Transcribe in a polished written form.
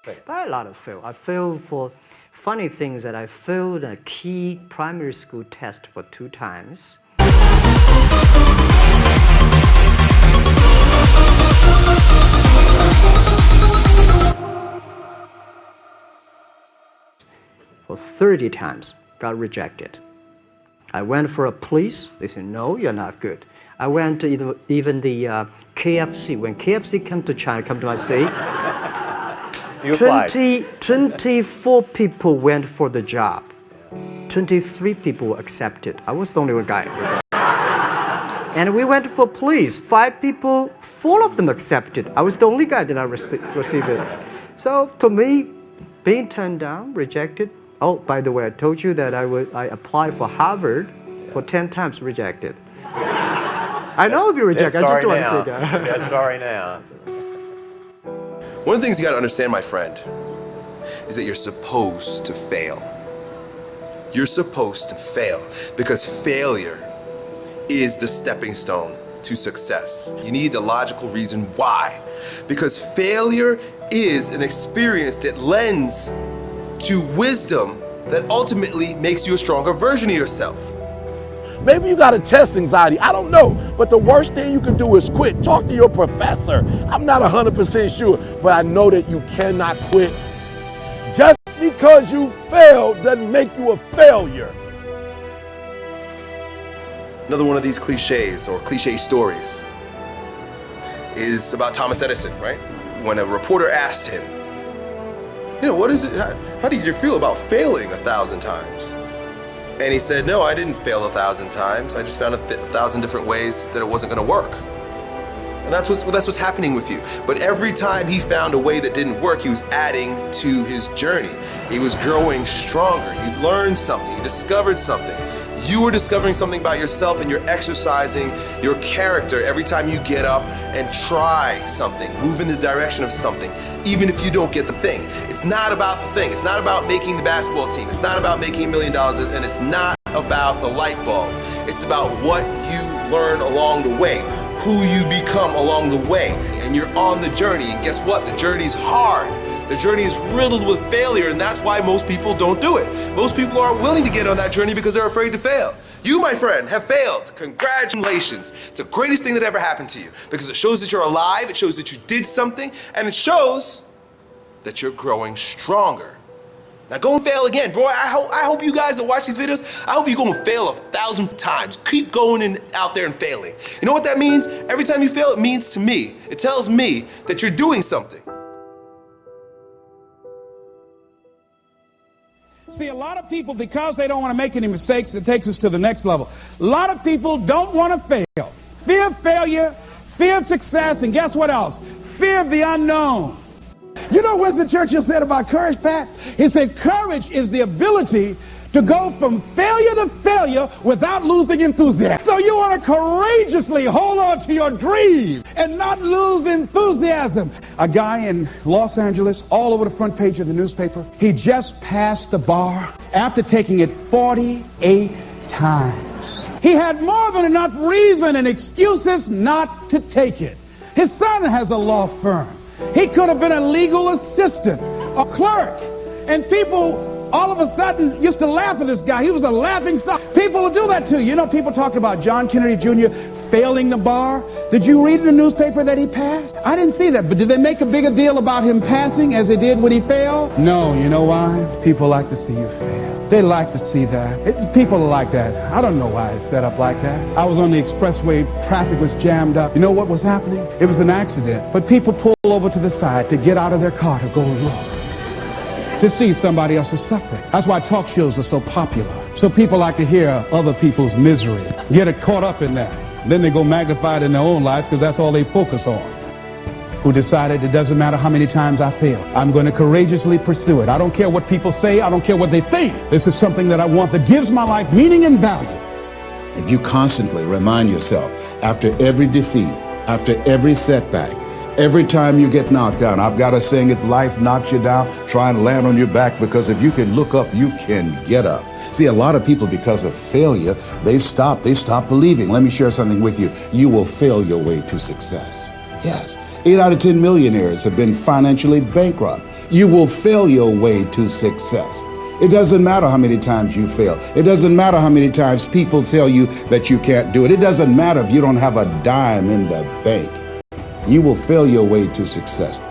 But a lot of fail. I failed for funny things that I failed a key primary school test for 2 times. For 30 times, got rejected. I went for a police, they said, no, you're not good. I went to even the KFC. When KFC came to China, come to my city, 24 people went for the job. 23 people were accepted. I was the only one guy. And we went for police. 5 people, 4 of them accepted. I was the only guy that I received it. So to me, being turned down, rejected. Oh, by the way, I told you that I applied for Harvard for 10 times, rejected. I know I'll be rejected. I just don't want to say that. Yeah, sorry now. One of the things you got to understand, my friend, is that you're supposed to fail. You're supposed to fail because failure is the stepping stone to success. You need the logical reason why. Because failure is an experience that lends to wisdom that ultimately makes you a stronger version of yourself. Maybe you got a test anxiety, I don't know. But the worst thing you can do is quit. Talk to your professor. I'm not 100% sure, but I know that you cannot quit. Just because you failed doesn't make you a failure. Another one of these cliches or cliche stories is about Thomas Edison, right? When a reporter asked him, what is it? How did you feel about failing 1,000 times? And he said, no, I didn't fail 1,000 times. I just found 1,000 different ways that it wasn't going to work. And that's what's happening with you. But every time he found a way that didn't work, he was adding to his journey. He was growing stronger. He learned something. He discovered something. You are discovering something about yourself, and you're exercising your character every time you get up and try something, move in the direction of something, even if you don't get the thing. It's not about the thing. It's not about making the basketball team. It's not about making $1 million, and it's not about the light bulb. It's about what you learn along the way, who you become along the way, and you're on the journey. And guess what? The journey's hard. The journey is riddled with failure, and that's why most people don't do it. Most people aren't willing to get on that journey because they're afraid to fail. You, my friend, have failed. Congratulations. It's the greatest thing that ever happened to you because it shows that you're alive, it shows that you did something, and it shows that you're growing stronger. Now go and fail again, bro. I hope you guys that watch these videos, I hope you go and fail 1,000 times. Keep going out there and failing. You know what that means? Every time you fail, it means to me, it tells me that you're doing something. See, a lot of people, because they don't want to make any mistakes, it takes us to the next level. A lot of people don't want to fail. Fear of failure, fear of success, and guess what else? Fear of the unknown. You know Winston Churchill said about courage, Pat? He said courage is the ability to go from failure to failure without losing enthusiasm. So you want to courageously hold on to your dream and not lose enthusiasm. A guy in Los Angeles, all over the front page of the newspaper, he just passed the bar after taking it 48 times. He had more than enough reason and excuses not to take it. His son has a law firm. He could have been a legal assistant, a clerk, and people all of a sudden used to laugh at this guy. He was a laughing stock. People will do that too. You know, people talk about John Kennedy Jr. failing the bar. Did you read in the newspaper that he passed? I didn't see that, but did they make a bigger deal about him passing as they did when he failed? No, you know why? People like to see you fail. They like to see that. People are like that. I don't know why it's set up like that. I was on the expressway, traffic was jammed up. You know what was happening? It was an accident. But people pull over to the side to get out of their car to go look, to see somebody else's suffering. That's why talk shows are so popular. So people like to hear other people's misery, get caught up in that. Then they go magnify it in their own lives because that's all they focus on. Who decided it doesn't matter how many times I fail. I'm going to courageously pursue it. I don't care what people say. I don't care what they think. This is something that I want that gives my life meaning and value. If you constantly remind yourself after every defeat, after every setback, every time you get knocked down, I've got a saying, if life knocks you down, try and land on your back, because if you can look up, you can get up. See, a lot of people, because of failure, they stop believing. Let me share something with you. You will fail your way to success. Yes. 8 out of 10 millionaires have been financially bankrupt. you will fail your way to success. It doesn't matter how many times you fail. It doesn't matter how many times people tell you that you can't do it. It doesn't matter if you don't have a dime in the bank. You will fail your way to success.